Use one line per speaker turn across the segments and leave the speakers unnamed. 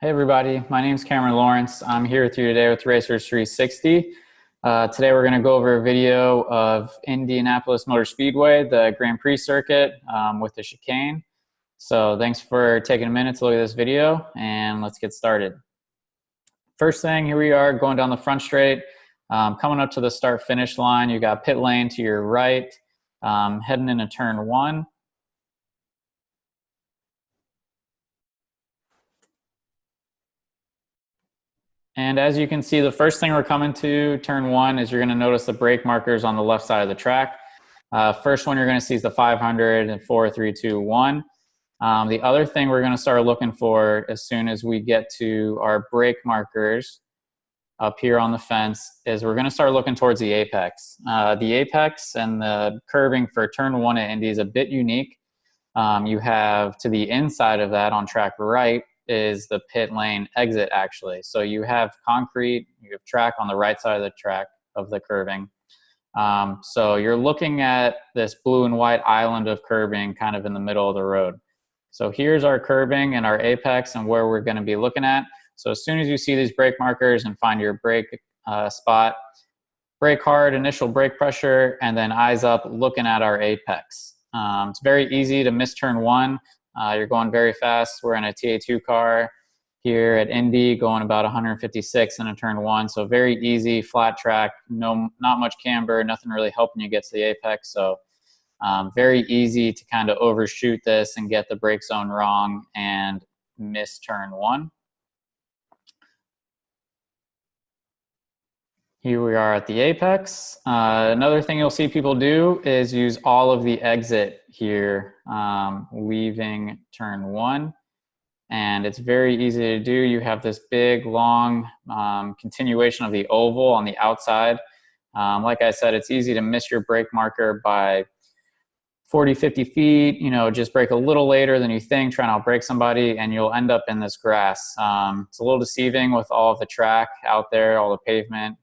Hey everybody, my name is Cameron Lawrence. I'm here with you today with Racers 360. Today we're going to go over a video of Indianapolis Motor Speedway, the Grand Prix circuit with the chicane. So thanks for taking a minute to look at this video, and let's get started. First thing, here we are going down the front straight, coming up to the start-finish line. You got pit lane to your right, heading into turn one. And as you can see, the first thing we're coming to turn one is you're going to notice the brake markers on the left side of the track. First one you're going to see is the 500 and 4, 3, 2, 1. The other thing we're going to start looking for as soon as we get to our brake markers up here on the fence is we're going to start looking towards the apex. The apex and the curving for turn one at Indy is a bit unique. You have to the inside of that on track right is the pit lane exit actually. So you have concrete, you have track on the right side of the track of the curving. So you're looking at this blue and white island of curbing kind of in the middle of the road. So here's our curbing and our apex and where we're going to be looking at. So as soon as you see these brake markers and find your brake spot, brake hard, initial brake pressure, and then eyes up looking at our apex. It's very easy to miss turn one. You're going very fast. We're in a TA2 car here at Indy going about 156 in a turn one. So very easy, flat track, not much camber, nothing really helping you get to the apex. So very easy to kind of overshoot this and get the brake zone wrong and miss turn one. Here we are at the apex. Another thing you'll see people do is use all of the exit here, leaving turn one. And it's very easy to do. You have this big, long continuation of the oval on the outside. Like I said, it's easy to miss your brake marker by 40, 50 feet, just brake a little later than you think, trying to outbrake somebody, and you'll end up in this grass. It's a little deceiving with all of the track out there, all the pavement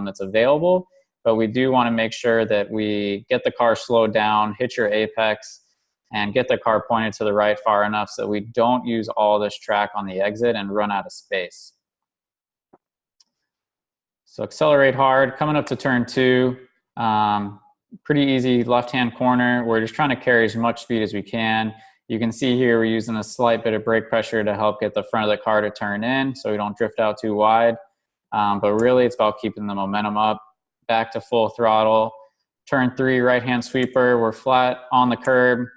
that's available, but we do want to make sure that we get the car slowed down, hit your apex, and get the car pointed to the right far enough so that we don't use all this track on the exit and run out of space. So accelerate hard, coming up to turn two, pretty easy left-hand corner. We're just trying to carry as much speed as we can. You can see here we're using a slight bit of brake pressure to help get the front of the car to turn in so we don't drift out too wide. But really it's about keeping the momentum up. Back to full throttle. Turn three, right-hand sweeper. We're flat on the curb.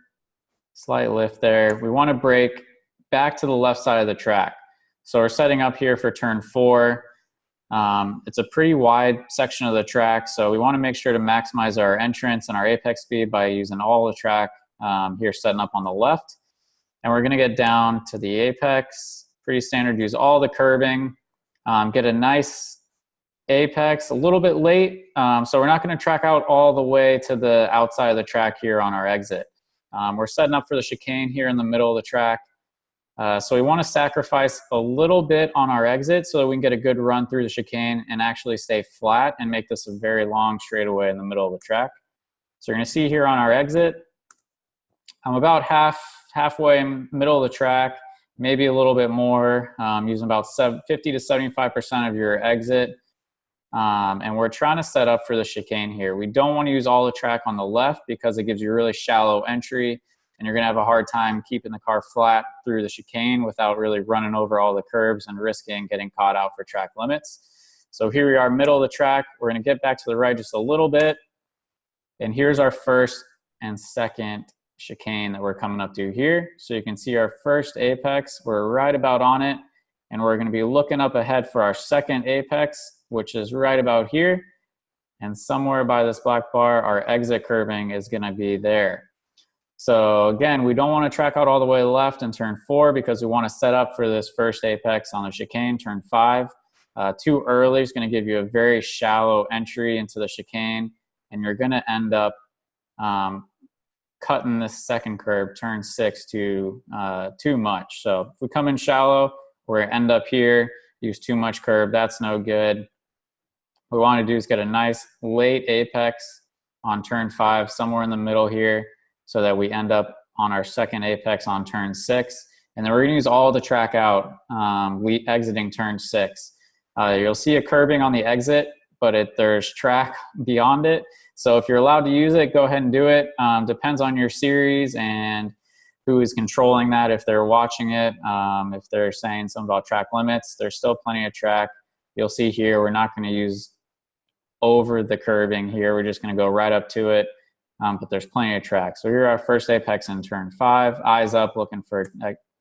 Slight lift there. We want to brake back to the left side of the track. So we're setting up here for turn four. It's a pretty wide section of the track, so we want to make sure to maximize our entrance and our apex speed by using all the track here setting up on the left. And we're going to get down to the apex. Pretty standard, use all the curbing. Get a nice apex, a little bit late, so we're not going to track out all the way to the outside of the track here on our exit. We're setting up for the chicane here in the middle of the track, so we want to sacrifice a little bit on our exit so that we can get a good run through the chicane and actually stay flat and make this a very long straightaway in the middle of the track. So you're going to see here on our exit, I'm about halfway in the middle of the track, maybe a little bit more, using about 50 to 75% of your exit. And we're trying to set up for the chicane here. We don't want to use all the track on the left because it gives you a really shallow entry and you're going to have a hard time keeping the car flat through the chicane without really running over all the curbs and risking getting caught out for track limits. So here we are, middle of the track. We're going to get back to the right just a little bit. And here's our first and second chicane that we're coming up to here. So you can see our first apex, we're right about on it, and we're going to be looking up ahead for our second apex, which is right about here, and somewhere by this black bar our exit curving is going to be there. So again, we don't want to track out all the way left in turn four because we want to set up for this first apex on the chicane, turn five. Too early is going to give you a very shallow entry into the chicane, and you're going to end up cutting this second curb, turn six, too much. So if we come in shallow, we end up here, use too much curb, that's no good. What we want to do is get a nice late apex on turn five, somewhere in the middle here, so that we end up on our second apex on turn six. And then we're gonna use all the track out, exiting turn 6. You'll see a curbing on the exit, but there's track beyond it. So if you're allowed to use it, go ahead and do it. Depends on your series and who is controlling that, if they're watching it, if they're saying something about track limits. There's still plenty of track. You'll see here, we're not gonna use over the curbing here. We're just gonna go right up to it, but there's plenty of track. So here our first apex in turn 5, eyes up, looking for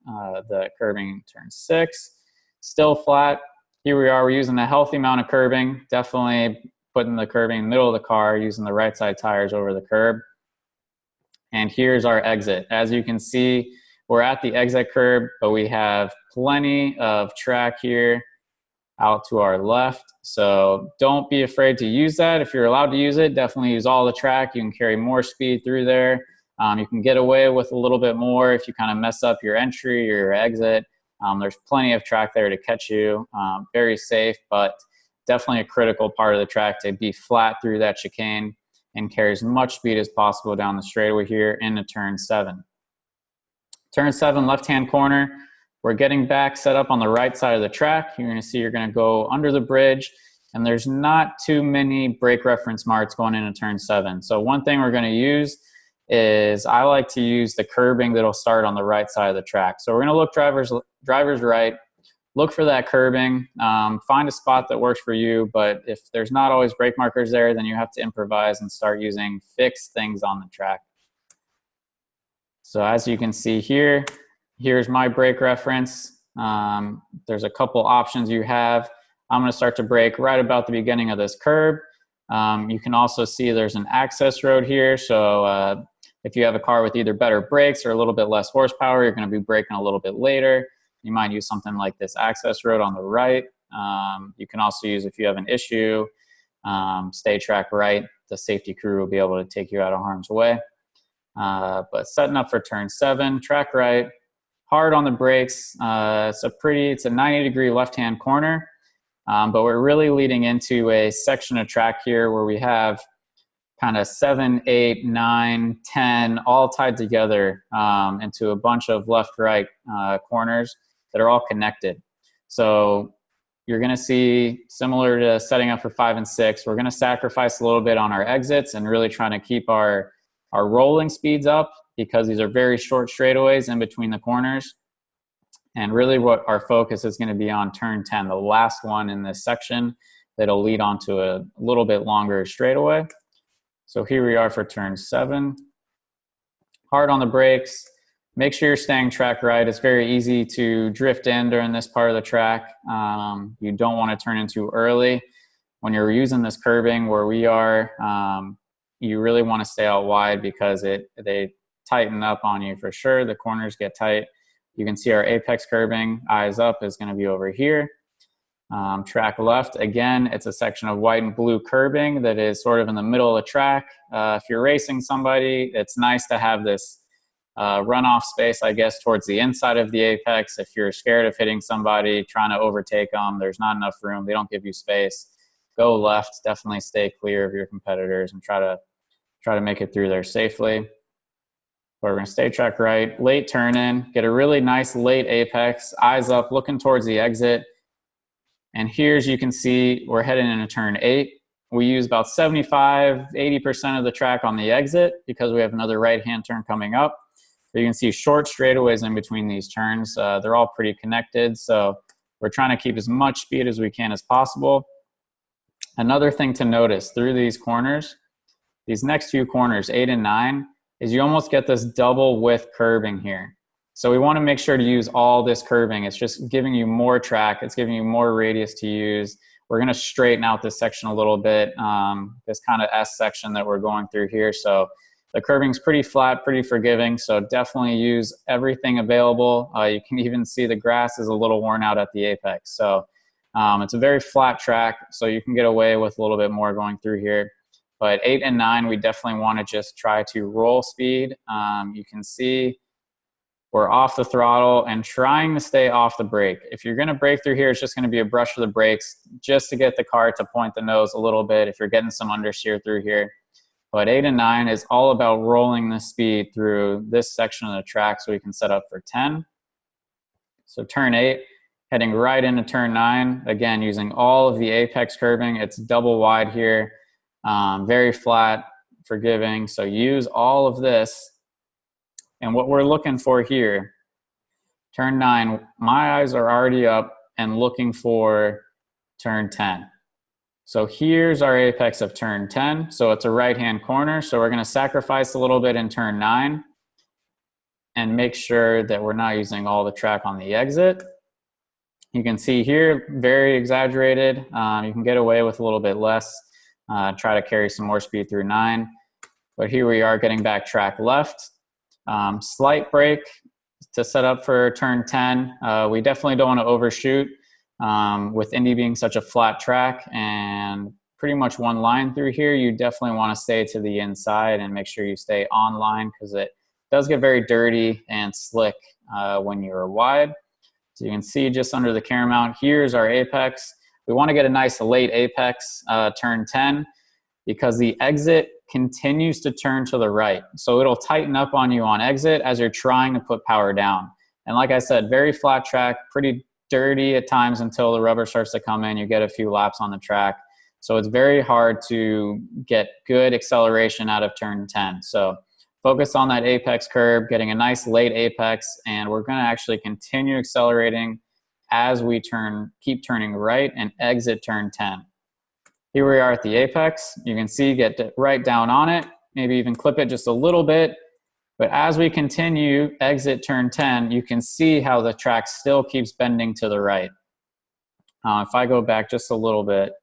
the curbing in turn 6, still flat. Here we are, we're using a healthy amount of curbing, definitely putting the curbing in the middle of the car, using the right side tires over the curb. And here's our exit. As you can see, we're at the exit curb, but we have plenty of track here out to our left. So don't be afraid to use that. If you're allowed to use it, definitely use all the track. You can carry more speed through there. You can get away with a little bit more if you kind of mess up your entry or your exit. There's plenty of track there to catch you. Very safe, but definitely a critical part of the track to be flat through that chicane and carry as much speed as possible down the straightaway here into turn 7. Turn 7, left-hand corner. We're getting back set up on the right side of the track. You're gonna see you're gonna go under the bridge, and there's not too many brake reference marks going into turn 7. So one thing we're gonna use is I like to use the curbing that'll start on the right side of the track. So we're gonna look driver's right, look for that curbing, find a spot that works for you, but if there's not always brake markers there, then you have to improvise and start using fixed things on the track. So as you can see here, here's my brake reference. There's a couple options you have. I'm gonna start to brake right about the beginning of this curb. You can also see there's an access road here. So if you have a car with either better brakes or a little bit less horsepower, you're gonna be braking a little bit later. You might use something like this access road on the right. You can also use, if you have an issue, stay track right. The safety crew will be able to take you out of harm's way. But setting up for turn 7, track right, hard on the brakes. It's a 90-degree left-hand corner, but we're really leading into a section of track here where we have kind of 7, 8, 9, 10 all tied together into a bunch of left-right corners that are all connected. So you're gonna see, similar to setting up for 5 and 6, we're gonna sacrifice a little bit on our exits and really trying to keep our rolling speeds up, because these are very short straightaways in between the corners. And really what our focus is gonna be on turn 10, the last one in this section that'll lead onto a little bit longer straightaway. So here we are for turn 7. Hard on the brakes. Make sure you're staying track right. It's very easy to drift in during this part of the track. You don't want to turn in too early. When you're using this curbing where we are, you really want to stay out wide because they tighten up on you for sure. The corners get tight. You can see our apex curbing, eyes up, is going to be over here. Track left, again, it's a section of white and blue curbing that is sort of in the middle of the track. If you're racing somebody, it's nice to have this runoff space, I guess, towards the inside of the apex. If you're scared of hitting somebody, trying to overtake them, there's not enough room, they don't give you space, go left. Definitely stay clear of your competitors and try to make it through there safely. But we're going to stay track right, late turn in, get a really nice late apex, eyes up, looking towards the exit. And here, as you can see, we're heading into turn 8. We use about 75–80% of the track on the exit because we have another right-hand turn coming up. But you can see short straightaways in between these turns. They're all pretty connected, so we're trying to keep as much speed as we can as possible. Another thing to notice through these corners, these next few corners, 8 and 9, is you almost get this double width curbing here. So we want to make sure to use all this curbing. It's just giving you more track. It's giving you more radius to use. We're going to straighten out this section a little bit, this kind of S section that we're going through here. So the curbing's pretty flat, pretty forgiving. So definitely use everything available. You can even see the grass is a little worn out at the apex. So it's a very flat track, so you can get away with a little bit more going through here. But 8 and 9, we definitely want to just try to roll speed. You can see we're off the throttle and trying to stay off the brake. If you're going to brake through here, it's just going to be a brush of the brakes just to get the car to point the nose a little bit if you're getting some understeer through here. But 8 and 9 is all about rolling the speed through this section of the track so we can set up for 10. So turn 8, heading right into turn 9, again, using all of the apex curbing. It's double wide here, very flat, forgiving. So use all of this. And what we're looking for here, turn 9, my eyes are already up and looking for turn 10. So here's our apex of turn 10. So it's a right-hand corner. So we're going to sacrifice a little bit in turn 9 and make sure that we're not using all the track on the exit. You can see here, very exaggerated. You can get away with a little bit less. Try to carry some more speed through 9. But here we are getting back track left. Slight brake to set up for turn 10. We definitely don't want to overshoot with Indy being such a flat track and pretty much one line through here. You definitely want to stay to the inside and make sure you stay on line because it does get very dirty and slick when you're wide. So you can see just under the camera mount, here's our apex. We want to get a nice late apex, turn 10, because the exit continues to turn to the right. So it'll tighten up on you on exit as you're trying to put power down. And like I said, very flat track, pretty dirty at times until the rubber starts to come in. You get a few laps on the track. So it's very hard to get good acceleration out of turn 10. So focus on that apex curb, getting a nice late apex, and we're going to actually continue accelerating as we keep turning right and exit turn 10. Here we are at the apex. You can see, get right down on it, maybe even clip it just a little bit. But as we continue exit turn 10, you can see how the track still keeps bending to the right. If I go back just a little bit,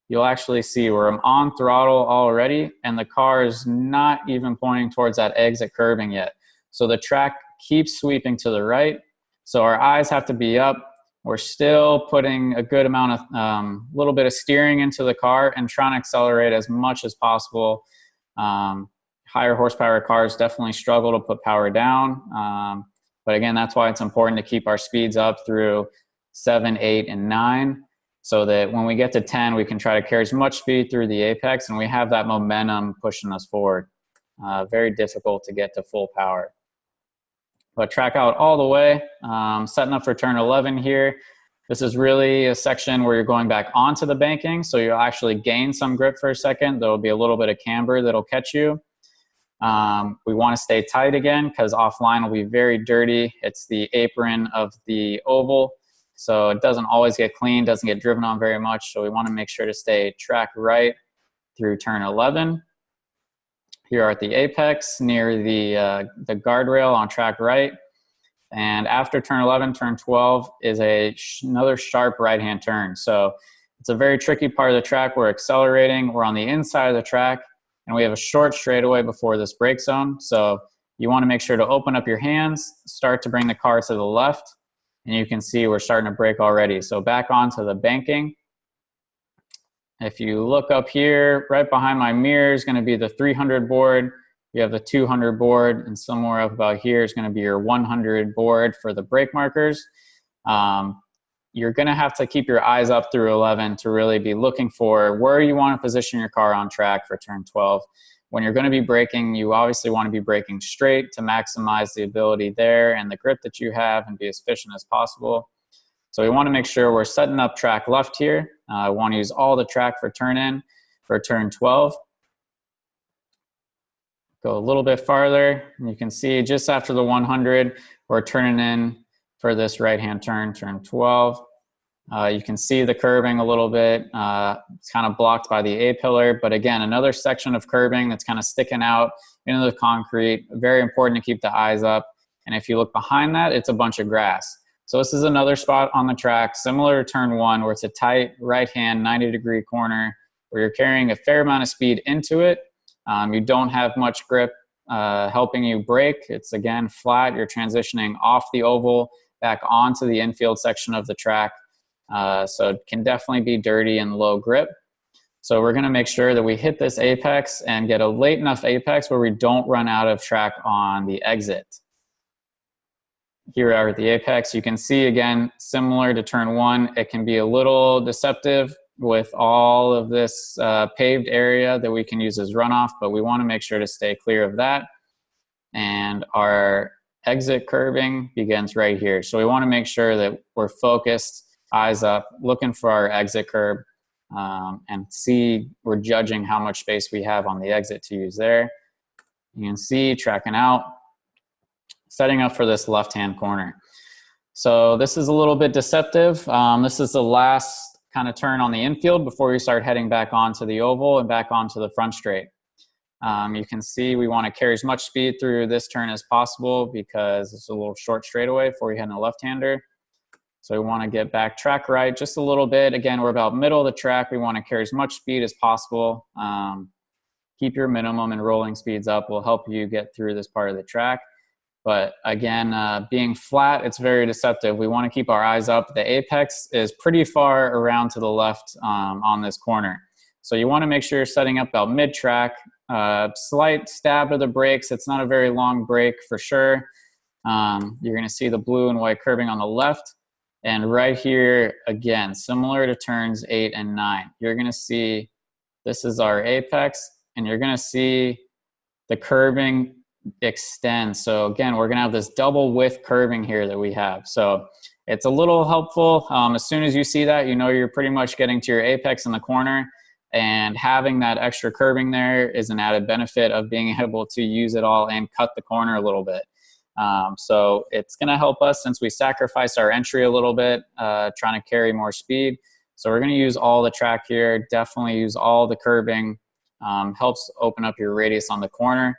you'll actually see where I'm on throttle already and the car is not even pointing towards that exit curbing yet. So the track keeps sweeping to the right. So our eyes have to be up. We're still putting a good amount of, little bit of steering into the car and trying to accelerate as much as possible. Higher horsepower cars definitely struggle to put power down. But again, that's why it's important to keep our speeds up through 7, 8, and 9. So that when we get to 10, we can try to carry as much speed through the apex and we have that momentum pushing us forward. Very difficult to get to full power. But track out all the way, setting up for turn 11 here. This is really a section where you're going back onto the banking, so you'll actually gain some grip for a second. There will be a little bit of camber that'll catch you. We want to stay tight again because offline will be very dirty. It's the apron of the oval. So it doesn't always get clean, doesn't get driven on very much. So we want to make sure to stay track right through turn 11. Here are at the apex near the guardrail on track right. And after turn 11, turn 12 is another sharp right-hand turn. So it's a very tricky part of the track. We're accelerating, we're on the inside of the track, and we have a short straightaway before this brake zone. So you want to make sure to open up your hands, start to bring the car to the left. And you can see we're starting to brake already. So back onto the banking. If you look up here, right behind my mirror is going to be the 300 board. You have the 200 board, and somewhere up about here is going to be your 100 board for the brake markers. You're going to have to keep your eyes up through 11 to really be looking for where you want to position your car on track for turn 12. When you're going to be braking, you obviously want to be braking straight to maximize the ability there and the grip that you have and be as efficient as possible. So we want to make sure we're setting up track left here. I want to use all the track for turn 12. Go a little bit farther, and you can see just after the 100, we're turning in for this right-hand turn, turn 12. You can see the curbing a little bit. It's kind of blocked by the A-pillar, but again, another section of curbing that's kind of sticking out into the concrete. Very important to keep the eyes up. And if you look behind that, it's a bunch of grass. So this is another spot on the track, similar to turn 1, where it's a tight right-hand 90-degree corner where you're carrying a fair amount of speed into it. You don't have much grip helping you brake. It's, again, flat. You're transitioning off the oval back onto the infield section of the track. So it can definitely be dirty and low grip. So we're going to make sure that we hit this apex and get a late enough apex where we don't run out of track on the exit. Here we are at the apex. You can see, again, similar to turn 1, it can be a little deceptive with all of this paved area that we can use as runoff, but we want to make sure to stay clear of that. And our exit curbing begins right here. So we want to make sure that we're focused, eyes up, looking for our exit curb, and we're judging how much space we have on the exit to use there. You can see tracking out, setting up for this left-hand corner. So this is a little bit deceptive. This is the last kind of turn on the infield before we start heading back onto the oval and back onto the front straight. You can see we want to carry as much speed through this turn as possible because it's a little short straightaway before we head in a left-hander. So we want to get back track right just a little bit. Again, we're about middle of the track. We want to carry as much speed as possible. Keep your minimum and rolling speeds up will help you get through this part of the track. But again, being flat, it's very deceptive. We want to keep our eyes up. The apex is pretty far around to the left on this corner. So you want to make sure you're setting up about mid-track. Slight stab of the brakes. It's not a very long brake for sure. You're going to see the blue and white curbing on the left. And right here, again, similar to turns 8 and 9, you're going to see this is our apex, and you're going to see the curbing extend. So again, we're going to have this double width curbing here that we have. So it's a little helpful. As soon as you see that, you know you're pretty much getting to your apex in the corner, and having that extra curbing there is an added benefit of being able to use it all and cut the corner a little bit. So it's going to help us since we sacrifice our entry a little bit, trying to carry more speed. So we're going to use all the track here, definitely use all the curbing, helps open up your radius on the corner,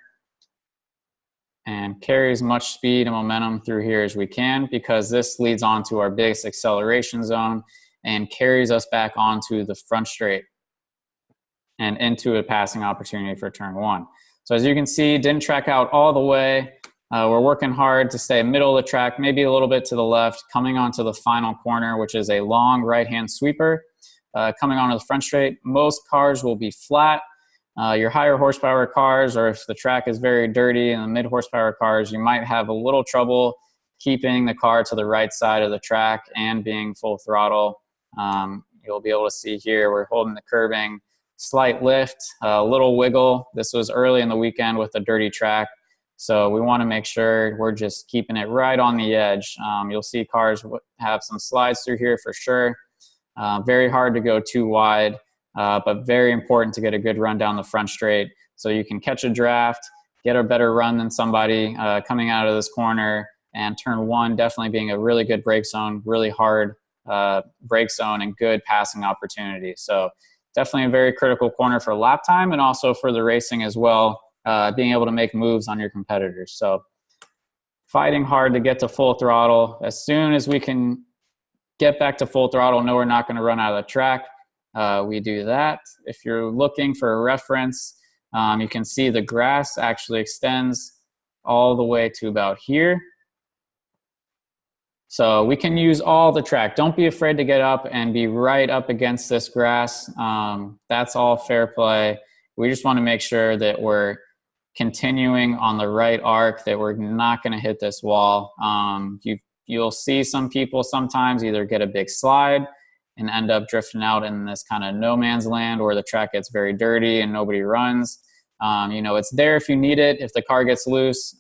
and carry as much speed and momentum through here as we can, because this leads on to our biggest acceleration zone and carries us back onto the front straight and into a passing opportunity for turn 1. So as you can see, didn't track out all the way. We're working hard to stay middle of the track, maybe a little bit to the left, coming onto the final corner, which is a long right-hand sweeper. Coming onto the front straight, most cars will be flat. Your higher horsepower cars, or if the track is very dirty, and the mid horsepower cars, you might have a little trouble keeping the car to the right side of the track and being full throttle. You'll be able to see here, we're holding the curbing, slight lift, a little wiggle. This was early in the weekend with a dirty track. So we want to make sure we're just keeping it right on the edge. You'll see cars have some slides through here for sure. Very hard to go too wide, but very important to get a good run down the front straight so you can catch a draft, get a better run than somebody coming out of this corner, and turn 1 definitely being a really good brake zone, really hard brake zone, and good passing opportunity. So definitely a very critical corner for lap time and also for the racing as well. Being able to make moves on your competitors. So fighting hard to get to full throttle. As soon as we can get back to full throttle, know we're not going to run out of the track, we do that. If you're looking for a reference, you can see the grass actually extends all the way to about here. So we can use all the track. Don't be afraid to get up and be right up against this grass. That's all fair play. We just want to make sure that we're continuing on the right arc, that we're not going to hit this wall. You'll see some people sometimes either get a big slide and end up drifting out in this kind of no man's land where the track gets very dirty and nobody runs. You know, it's there if you need it. If the car gets loose,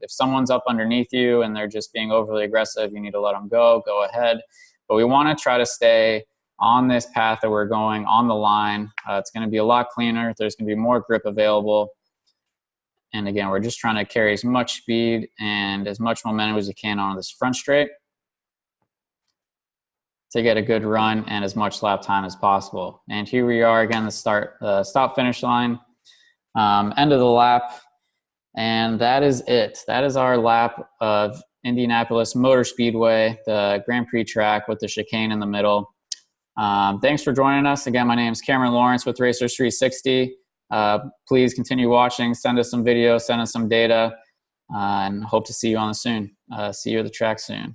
if someone's up underneath you and they're just being overly aggressive, you need to let them go ahead. But we want to try to stay on this path that we're going on the line. It's going to be a lot cleaner. There's going to be more grip available. And again, we're just trying to carry as much speed and as much momentum as we can on this front straight to get a good run and as much lap time as possible. And here we are again, the stop finish line, end of the lap. And that is it. That is our lap of Indianapolis Motor Speedway, the Grand Prix track with the chicane in the middle. Thanks for joining us. Again, my name is Cameron Lawrence with Racers 360. Please continue watching, send us some videos, send us some data, and hope to see you on soon. See you at the track soon.